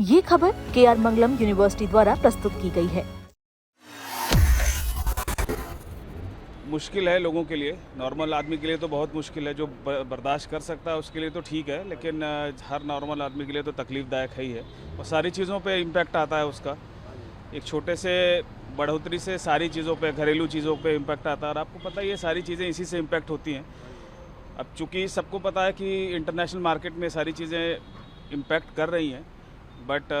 ये खबर KR मंगलम university द्वारा प्रस्तुत की गई है। मुश्किल है लोगों के लिए, नॉर्मल आदमी के लिए तो बहुत मुश्किल है। जो बर्दाश्त कर सकता है उसके लिए तो ठीक है, लेकिन हर नॉर्मल आदमी के लिए तो तकलीफ़दायक है ही है। और सारी चीज़ों पे इम्पैक्ट आता है उसका। एक छोटे से बढ़ोतरी से सारी चीज़ों पे, घरेलू चीज़ों पे इम्पैक्ट आता है। और आपको पता है ये सारी चीज़ें इसी से इम्पैक्ट होती हैं। अब चूँकि सबको पता है कि इंटरनेशनल मार्केट में सारी चीज़ें इम्पैक्ट कर रही हैं, बट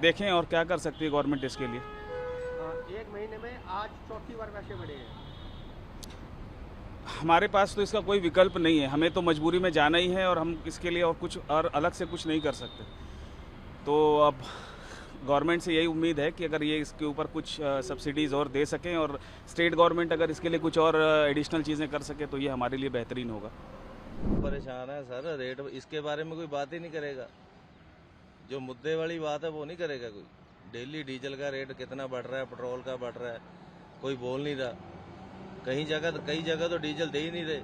देखें और क्या कर सकती है गवर्नमेंट इसके लिए। एक महीने में आज चौथी बार पैसे बढ़े हैं। हमारे पास तो इसका कोई विकल्प नहीं है, हमें तो मजबूरी में जाना ही है और हम इसके लिए और कुछ और अलग से कुछ नहीं कर सकते। तो अब गवर्नमेंट से यही उम्मीद है कि अगर ये इसके ऊपर कुछ सब्सिडीज़ और दे सकें और स्टेट गवर्नमेंट अगर इसके लिए कुछ और एडिशनल चीज़ें कर सके तो ये हमारे लिए बेहतरीन होगा। परेशान है सर, रेट इसके बारे में कोई बात ही नहीं करेगा। जो मुद्दे वाली बात है वो नहीं करेगा कोई। डेली डीजल का रेट कितना बढ़ रहा है, पेट्रोल का बढ़ रहा है, कोई बोल नहीं रहा। कई जगह तो डीजल दे ही नहीं रहे,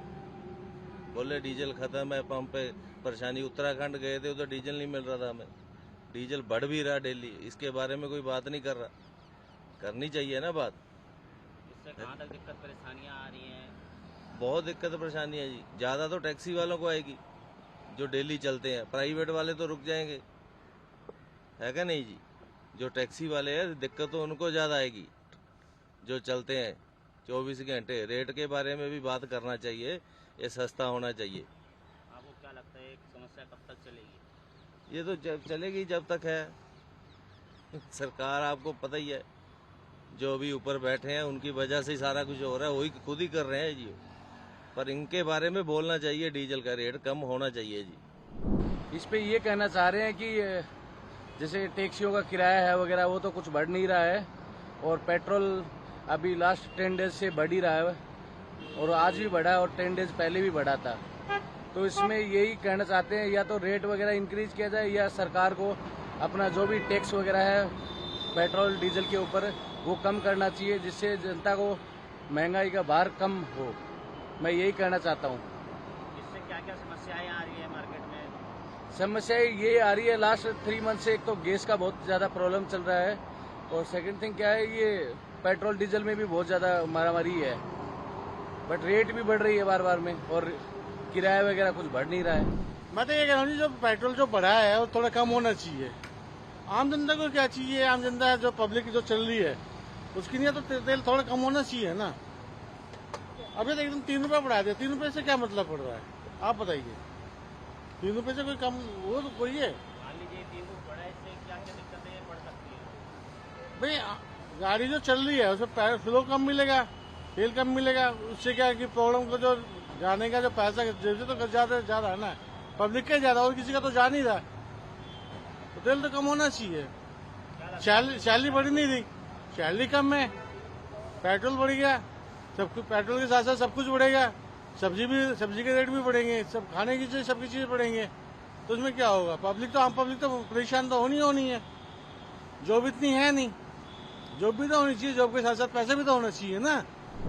बोले डीजल खत्म है, पंप पे परेशानी। उत्तराखंड गए थे उधर डीजल नहीं मिल रहा था हमें, डीजल बढ़ भी रहा डेली। इसके बारे में कोई बात नहीं कर रहा, करनी चाहिए ना बात। इससे कहाँ तक दिक्कत परेशानियाँ आ रही हैं? बहुत दिक्कत परेशानी है जी। ज़्यादा तो टैक्सी वालों को आएगी जो डेली चलते हैं, प्राइवेट वाले तो रुक जाएंगे, है क्या नहीं जी। जो टैक्सी वाले हैं दिक्कत तो उनको ज़्यादा आएगी जो चलते हैं 24 घंटे। रेट के बारे में भी बात करना चाहिए, ये सस्ता होना चाहिए। आपको क्या लगता है समस्या कब तक चलेगी? ये तो चलेगी जब तक है। सरकार आपको पता ही है, जो भी ऊपर बैठे हैं उनकी वजह से ही सारा कुछ हो रहा है, वही खुद ही कर रहे हैं जी। पर इनके बारे में बोलना चाहिए, डीजल का रेट कम होना चाहिए जी। इस पे ये कहना चाह रहे हैं कि जैसे टैक्सियों का किराया है वगैरह वो तो कुछ बढ़ नहीं रहा है, और पेट्रोल अभी लास्ट 10 डेज से बढ़ ही रहा है, और आज भी बढ़ा है और 10 डेज पहले भी बढ़ा था। तो इसमें यही कहना चाहते हैं या तो रेट वगैरह इंक्रीज किया जाए, या सरकार को अपना जो भी टैक्स वगैरह है पेट्रोल डीजल के ऊपर वो कम करना चाहिए, जिससे जनता को महंगाई का भार कम हो। मैं यही कहना चाहता हूँ। इससे क्या क्या समस्याएं आ रही है मार्केट में? समस्या ये आ रही है लास्ट 3 मंथ से, एक तो गैस का बहुत ज़्यादा प्रॉब्लम चल रहा है, और सेकंड थिंग क्या है, ये पेट्रोल डीजल में भी बहुत ज़्यादा मारामारी है। बट रेट भी बढ़ रही है बार बार में, और किराया वगैरह कुछ बढ़ नहीं रहा है। मैं तो ये कह रहा हूँ जो पेट्रोल जो बढ़ा है वो थोड़ा कम होना चाहिए। आम जनता को क्या चाहिए, आम जनता जो पब्लिक जो चल रही है उसके लिए तो तेल थोड़ा कम होना चाहिए ना। अभी तो एकदम 3 रुपये बढ़ा दिया, 3 रुपये से क्या मतलब पड़ रहा है आप बताइए। 3 रुपये से कोई कम वो तो कोई है? मान लीजिए 3 रुपये बढ़ा, इससे क्या क्या दिक्कतें बढ़ सकती है? भाई गाड़ी जो चल रही है उसमें फ्लो कम मिलेगा, तेल कम मिलेगा, उससे क्या है कि प्रॉब्लम को जो जाने का जो पैसा जेब से तो ज्यादा है ना, पब्लिक का ज्यादा, और किसी का तो जा नहीं रहा। तो तेल तो कम होना चाहिए। सैलरी बढ़ी नहीं रही, सैलरी कम है, पेट्रोल बढ़ गया, सब कुछ पेट्रोल के साथ साथ सब कुछ बढ़ेगा, सब्जी के रेट भी बढ़ेंगे, सब खाने की चीज सबकी चीजें बढ़ेंगे। तो उसमें क्या होगा, पब्लिक तो आम पब्लिक तो परेशान तो होनी है। जॉब इतनी है नहीं, जॉब भी तो होनी चाहिए, जॉब के साथ साथ पैसे भी तो होना चाहिए ना।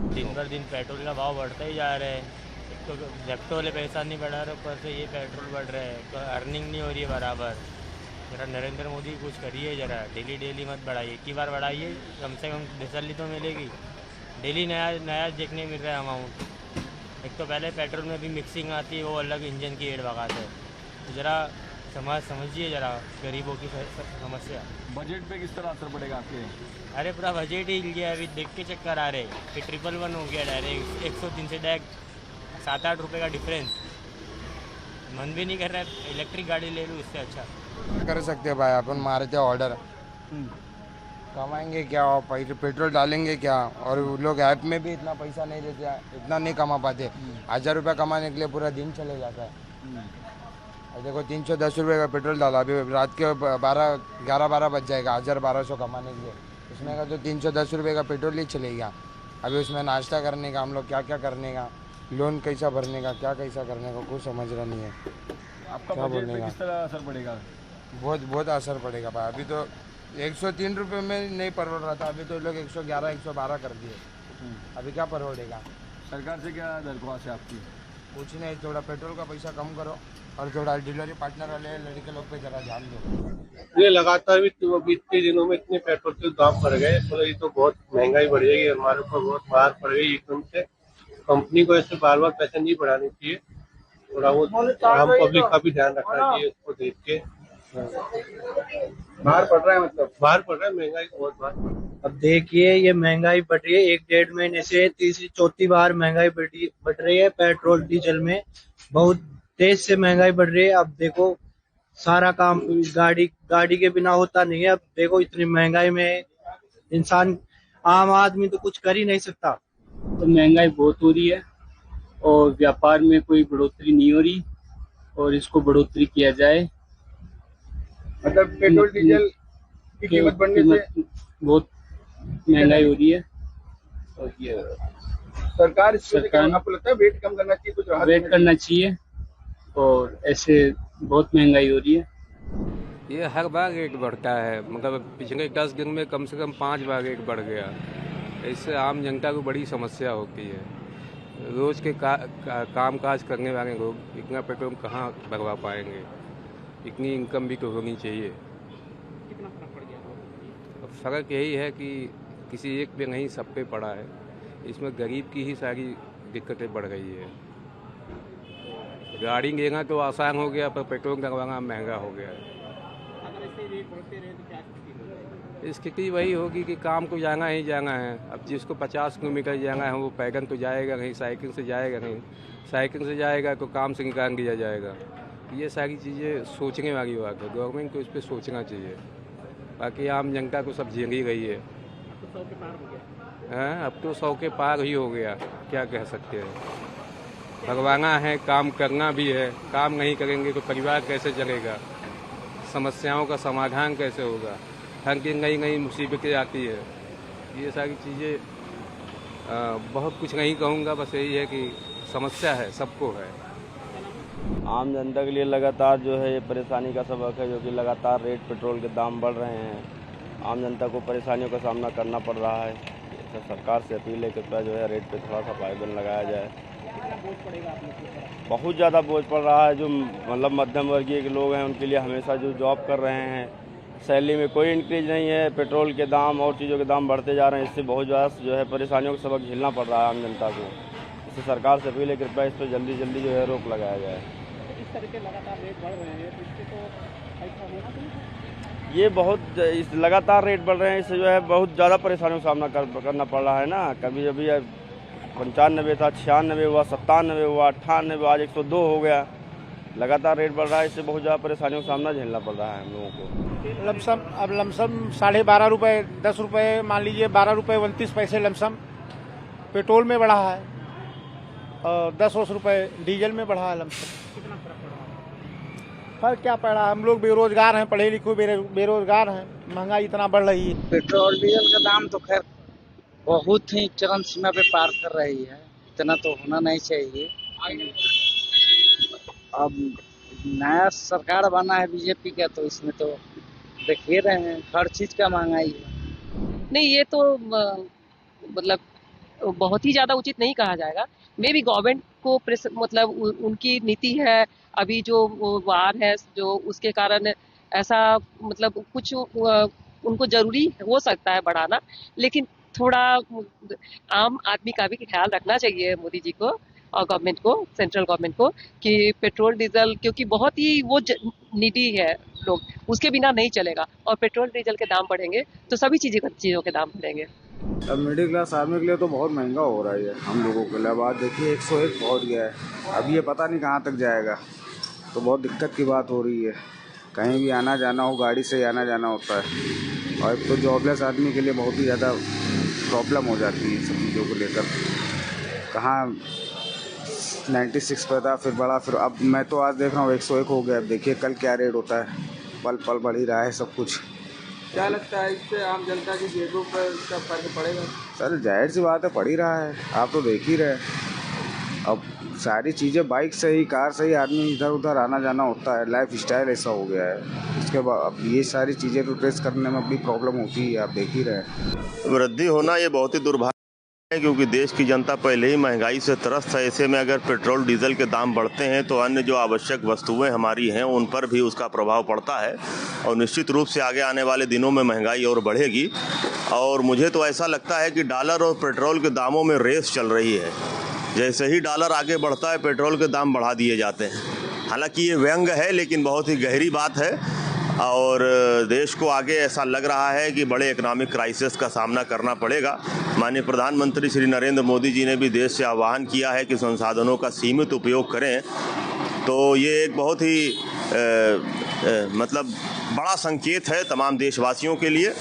दिन भर दिन पेट्रोल का भाव बढ़ता ही जा रहा है। एक तो जेप्टो वाले पैसा नहीं बढ़ा रहे, ऊपर से ये पेट्रोल बढ़ रहा है, तो अर्निंग नहीं हो रही है बराबर। जरा नरेंद्र मोदी कुछ करिए, जरा डेली मत बढ़ाइए, एक ही बार बढ़ाइए, कम से कम तसल्ली तो मिलेगी। डेली नया देखने मिल रहा है अमाउंट। एक तो पहले पेट्रोल में भी मिक्सिंग आती है, वो अलग इंजन की एड भगाते हैं। तो ज़रा समझिए जरा गरीबों की समस्या। बजट पे किस तरह असर पड़ेगा आपके? अरे पूरा बजट ही हिल गया, अभी देख के चक्कर आ रहे कि 111 हो गया डायरेक्ट, 103 से डायरेक्ट 7-8 रुपये का डिफरेंस। मन भी नहीं कर रहा है इलेक्ट्रिक गाड़ी ले लूँ, इससे अच्छा कर सकते हैं भाई। अपन मारते ऑर्डर, कमाएंगे क्या और पेट्रोल डालेंगे क्या, और वो लोग ऐप में भी इतना पैसा नहीं देते, इतना नहीं कमा पाते। 1000 रुपये कमाने के लिए पूरा दिन चले जाता है। और देखो 310 रुपये का पेट्रोल डाला, अभी रात के 11-12 बज जाएगा 1000-1200 कमाने के लिए। उसमें का तो 310 रुपये का पेट्रोल ही चलेगा। अभी उसमें नाश्ता करने का, हम लोग क्या क्या करने का, लोन कैसा भरने का, क्या कैसा करने का, कुछ समझ रहा नहीं है। आपका क्या बजट बोलने पे का? किस तरह असर पड़ेगा? बहुत असर पड़ेगा भाई। अभी तो 103 रुपये में नहीं परवड़ रहा था, अभी तो लोग 111-112 कर दिए। अभी क्या परवड़ेगा? सरकार से क्या दरख्वास्त है आपकी? कुछ नहीं, थोड़ा पेट्रोल का पैसा कम करो और थोड़ा डिलीवरी पार्टनर वाले लड़के लोग पे ज़रा ध्यान दो। ये लगातार भी तो बीते दिनों में इतने पेट्रोल के दाम बढ़ गए, तो ये तो बहुत महंगाई बढ़ जाएगी, हमारे ऊपर बहुत मार पड़ गई एकदम से। कंपनी को ऐसे बार बार पैसे नहीं बढ़ानी चाहिए, थोड़ा बहुत आम पब्लिक का भी ध्यान रखना चाहिए उसको देख के। बाहर पड़ रहा है मतलब। बाहर पड़ रहा है, महंगाई बहुत बाहर पड़ रहा है। अब देखिए ये महंगाई बढ़ रही है, 1-1.5 महीने से तीसरी चौथी बार महंगाई बढ़ रही है। पेट्रोल डीजल में बहुत तेज से महंगाई बढ़ रही है। अब देखो सारा काम गाड़ी के बिना होता नहीं है। अब देखो इतनी महंगाई में इंसान आम आदमी तो कुछ कर ही नहीं सकता। तो महंगाई बहुत हो रही है और व्यापार में कोई बढ़ोतरी नहीं हो रही, और इसको बढ़ोतरी किया जाए। मतलब पेट्रोल डीजल की कीमत बढ़ने से बहुत महंगाई हो रही है। और ये सरकार आपको लगता है वेट कम करना चाहिए, कुछ राहत वेट करना चाहिए, और ऐसे बहुत महंगाई हो रही है। ये हर बार रेट बढ़ता है, मतलब पिछले 10 दिन में कम से कम 5 बार रेट बढ़ गया। इससे आम जनता को बड़ी समस्या होती है। रोज के काम काज करने वाले लोग इतना पेट्रोल कहाँ भरवा पाएंगे, इतनी इनकम भी तो होनी चाहिए। कितना फर्क पड़ गया? फ़र्क यही है कि किसी एक पे नहीं, सब पे पड़ा है। इसमें गरीब की ही सारी दिक्कतें बढ़ गई है। गाड़ी लेना तो आसान हो गया, पर पेट्रोल लगवाना महंगा हो गया है। अगर ऐसे रेट बढ़ते रहे तो क्या स्थिति हो जाएगी? स्थिति वही होगी कि काम को जाना ही जाना है। अब जिसको 50 किलोमीटर जाना है वो पैदल तो जाएगा नहीं, साइकिल से जाएगा नहीं। साइकिल से जाएगा तो काम से निकाल दिया जाएगा। ये सारी चीज़ें सोचने वाली बात है, गवर्नमेंट को इस पर सोचना चाहिए। बाकी आम जनता को सब झेल ही गई है। अब तो 100 के पार हो गया। हाँ, अब तो 100 के पार ही हो गया, क्या कह सकते हैं। भगवाना है, काम करना भी है। काम नहीं करेंगे तो परिवार कैसे चलेगा, समस्याओं का समाधान कैसे होगा। हर दिन नई नई मुसीबतें आती है। ये सारी चीज़ें बहुत कुछ नहीं कहूँगा, बस यही है कि समस्या है, सबको है। आम जनता के लिए लगातार जो है ये परेशानी का सबक है, जो कि लगातार रेट पेट्रोल के दाम बढ़ रहे हैं। आम जनता को परेशानियों का सामना करना पड़ रहा है। तो सरकार से अपील है कृपया जो है रेट पे थोड़ा सा पाबंद लगाया जाए। कितना बोझ पड़ेगा आप लोगों पर? बहुत ज़्यादा बोझ पड़ रहा है। जो मतलब मध्यम वर्गीय के लोग हैं उनके लिए, हमेशा जो जॉब कर रहे हैं, सैलरी में कोई इंक्रीज नहीं है। पेट्रोल के दाम और चीज़ों के दाम बढ़ते जा रहे हैं। इससे बहुत ज़्यादा जो है परेशानियों का सबक झेलना पड़ रहा है आम जनता को। इससे सरकार से अपील है कृपया इस पर जल्दी जल्दी जो है रोक लगाया जाए। इस तरह के लगातार रेट बढ़ रहे हैं तो इससे तो ऐसा होना चाहिए। ये बहुत इस लगातार रेट बढ़ रहे हैं, इससे जो है बहुत ज़्यादा परेशानियों का सामना करना पड़ रहा है ना। कभी अभी 95 था, 96 हुआ, 97 हुआ, 98 हुआ, आज 102 हो गया। लगातार रेट बढ़ रहा है, इससे बहुत ज़्यादा परेशानियों का सामना झेलना पड़ रहा है हम लोगों को। लमसम अब लमसम 12.5 रुपये, 10 रुपये, मान लीजिए 12 रुपये 29 पैसे लमसम पेट्रोल में बढ़ा है, और 10 रुपये डीजल में बढ़ा है लमसम। कितना फर्क पड़ रहा है? फर्क क्या पड़ रहा है, हम लोग बेरोजगार हैं, पढ़े लिखे बेरोजगार हैं, महंगाई इतना बढ़ रही है। पेट्रोल डीजल का दाम तो खैर बहुत ही चरम सीमा पे पार कर रही है। इतना तो होना नहीं चाहिए। अब नया सरकार बना है बीजेपी का, तो इसमें तो देख ही रहे हैं हर चीज का महंगाई है। नहीं, ये तो मतलब बहुत ही ज्यादा उचित नहीं कहा जाएगा। मे भी गवर्नमेंट को मतलब उनकी नीति है, अभी जो वार है जो उसके कारण ऐसा मतलब कुछ उनको जरूरी हो सकता है बढ़ाना, लेकिन थोड़ा आम आदमी का भी ख्याल रखना चाहिए मोदी जी को और गवर्नमेंट को, सेंट्रल गवर्नमेंट को, कि पेट्रोल डीजल क्योंकि बहुत ही वो नीडी है लोग, उसके बिना नहीं चलेगा। और पेट्रोल डीजल के दाम बढ़ेंगे तो सभी चीज़ों के दाम बढ़ेंगे। अब मिडिल क्लास आदमी के लिए तो बहुत महंगा हो रहा है हम लोगों के लिए। अब आज देखिए 101 पहुँच गया है। अब ये पता नहीं कहाँ तक जाएगा, तो बहुत दिक्कत की बात हो रही है। कहीं भी आना जाना हो गाड़ी से आना जाना होता है, और तो जॉबलेस आदमी के लिए बहुत ही ज़्यादा प्रॉब्लम हो जाती है सब चीज़ों को लेकर। कहाँ 96 पे था, फिर बढ़ा, फिर अब मैं तो आज देख रहा हूँ 101 हो गया। अब देखिए कल क्या रेट होता है, पल पल बढ़ ही रहा है सब कुछ। क्या लगता है इससे आम जनता की जेबों पर इसका फर्क पड़ेगा? सर जाहिर सी बात है पड़ ही रहा है, आप तो देख ही रहे। अब सारी चीज़ें बाइक से ही, कार से ही आदमी इधर उधर आना जाना होता है। लाइफ स्टाइल ऐसा हो गया है। इसके बाद अब ये सारी चीज़ें तो ट्रेस करने में भी प्रॉब्लम होती है, आप देख ही रहे। वृद्धि होना ये बहुत ही दुर्भाग्य क्योंकि देश की जनता पहले ही महंगाई से त्रस्त है। ऐसे में अगर पेट्रोल डीजल के दाम बढ़ते हैं तो अन्य जो आवश्यक वस्तुएं हमारी हैं उन पर भी उसका प्रभाव पड़ता है और निश्चित रूप से आगे आने वाले दिनों में महंगाई और बढ़ेगी। और मुझे तो ऐसा लगता है कि डॉलर और पेट्रोल के दामों में रेस चल रही है। जैसे ही डॉलर आगे बढ़ता है पेट्रोल के दाम बढ़ा दिए जाते हैं। हालांकि ये व्यंग है लेकिन बहुत ही गहरी बात है और देश को आगे ऐसा लग रहा है कि बड़े इकोनॉमिक क्राइसिस का सामना करना पड़ेगा। माननीय प्रधानमंत्री श्री नरेंद्र मोदी जी ने भी देश से आह्वान किया है कि संसाधनों का सीमित उपयोग करें। तो ये एक बहुत ही मतलब बड़ा संकेत है तमाम देशवासियों के लिए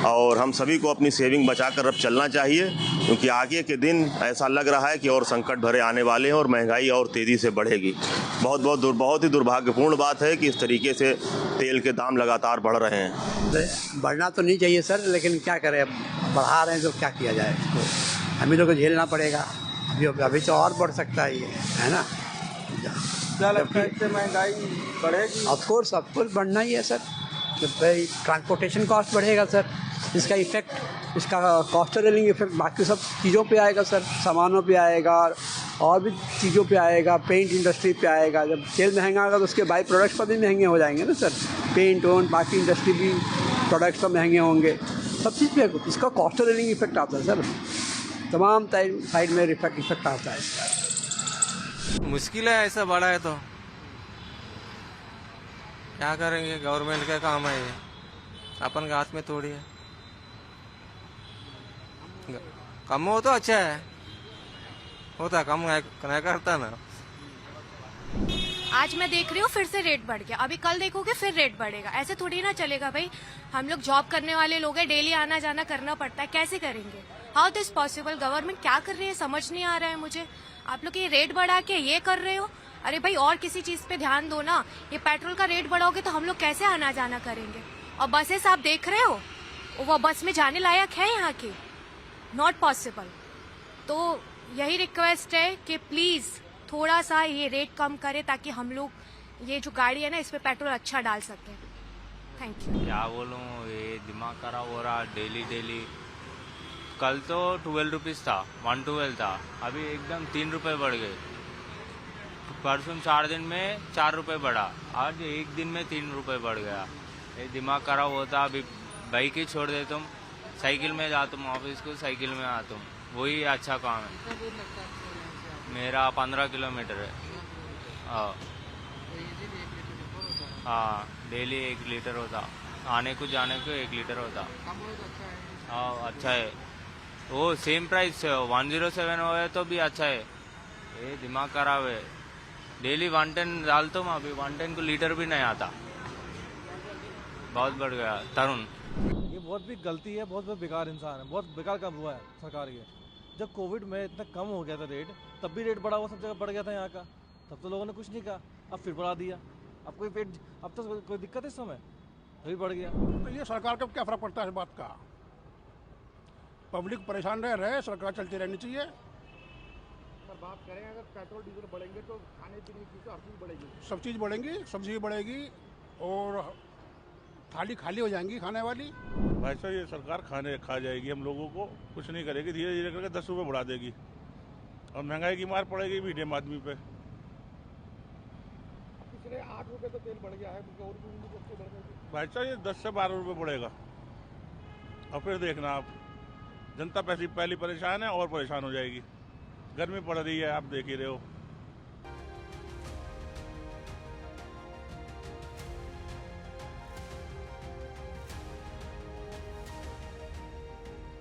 और हम सभी को अपनी सेविंग बचाकर अब चलना चाहिए क्योंकि आगे के दिन ऐसा लग रहा है कि और संकट भरे आने वाले हैं और महंगाई और तेज़ी से बढ़ेगी। बहुत ही दुर्भाग्यपूर्ण बात है कि इस तरीके से तेल के दाम लगातार बढ़ रहे हैं। बढ़ना तो नहीं चाहिए सर, लेकिन क्या करें, अब बढ़ा रहे हैं तो क्या किया जाए, इसको हमें लोग को झेलना पड़ेगा। अभी तो और बढ़ सकता है ये, है ना। क्या लगता है इससे महंगाई बढ़ेगी? ऑफ कोर्स बढ़ना ही है सर। भाई ट्रांसपोर्टेशन कॉस्ट बढ़ेगा सर, इसका इफेक्ट, इसका कॉस्ट ऑफ लिविंग इफेक्ट बाकी सब चीज़ों पे आएगा सर, सामानों पे आएगा और भी चीज़ों पे आएगा, पेंट इंडस्ट्री पे आएगा। जब तेल महंगा होगा तो उसके बाई प्रोडक्ट्स पर भी महंगे हो जाएंगे ना सर। पेंट और बाकी इंडस्ट्री भी प्रोडक्ट्स सब महंगे होंगे, सब चीज़ पे इसका कॉस्ट ऑफ लिविंग इफेक्ट आता है सर। तमाम साइड में इफेक्ट आता है इसका। मुश्किल है, ऐसा बड़ा है तो क्या करेंगे, गवर्नमेंट का काम है ये, अपन के हाथ में थोड़ी है। कम हो तो अच्छा है, होता कम नहीं करता ना। आज मैं देख रही हूँ फिर से रेट बढ़ गया, अभी कल देखोगे फिर रेट बढ़ेगा। ऐसे थोड़ी ना चलेगा भाई। हम लोग जॉब करने वाले लोग हैं, डेली आना जाना करना पड़ता है, कैसे करेंगे? How this possible? गवर्नमेंट क्या कर रही है समझ नहीं आ रहा है मुझे। आप लोग ये रेट बढ़ा के ये कर रहे हो। अरे भाई और किसी चीज पे ध्यान दो ना। ये पेट्रोल का रेट बढ़ाओगे तो हम लोग कैसे आना जाना करेंगे? और बसेस आप देख रहे हो, वो बस में जाने लायक है यहाँ की? Not possible. तो यही रिक्वेस्ट है कि प्लीज थोड़ा सा ये रेट कम करे ताकि हम लोग ये जो गाड़ी है ना इस पे पेट्रोल अच्छा डाल सके। Thank you. क्या बोलूँ, ये दिमाग खराब हो रहा डेली। कल तो 12 रुपीज़ था, 112 था, अभी एकदम 3 रुपये बढ़ गए। परसों 4 दिन में 4 रुपये बढ़ा, आज एक दिन में 3 रुपये बढ़ गया। ये दिमाग खराब होता। अभी बाइक ही छोड़ देता हूँ, साइकिल में जाता हूँ ऑफिस को, साइकिल में आता हूँ, वही अच्छा काम है। मेरा 15 किलोमीटर है। हाँ डेली 1 लीटर होता, आने को जाने को 1 लीटर होता। हाँ अच्छा है। वो सेम प्राइस 107 हो है तो भी अच्छा है। ये दिमाग खराब है। डेली 110 डालता हूँ, अभी 110 को लीटर भी नहीं आता, बहुत बढ़ गया। तरुण, ये बहुत भी गलती है, बहुत बेकार इंसान है, बहुत बेकार काम हुआ है सरकार के। जब कोविड में इतना कम हो गया था रेट, तब भी रेट बढ़ा हुआ सब जगह बढ़ गया था यहाँ का, तब तो लोगों ने कुछ नहीं कहा। अब फिर बढ़ा दिया। अब तो कोई दिक्कत है इस समय, अभी बढ़ गया। तो ये सरकार का क्या फर्क पड़ता है इस बात का? पब्लिक परेशान रहे, सरकार चलती रहनी चाहिए। पर बात करें अगर पेट्रोल डीजल बढ़ेंगे तो खाने पीने की चीज़ें हर चीज़ बढ़ेगी, सब चीज़ बढ़ेंगी, सब्जी भी बढ़ेगी और थाली खाली हो जाएंगी खाने वाली। भाई साहब ये सरकार खा जाएगी, हम लोगों को कुछ नहीं करेगी, धीरे धीरे करके 10 रुपये बढ़ा देगी और महंगाई की मार पड़ेगी मीडियम आदमी पे। पिछले 8 रुपये तो तेल बढ़ गया है, और भी बढ़ गई। भाई साहब ये 10 से 12 रुपये बढ़ेगा और फिर देखना आप, जनता पहली परेशान है और परेशान हो जाएगी। गर्मी पड़ रही है, आप देख ही रहे हो।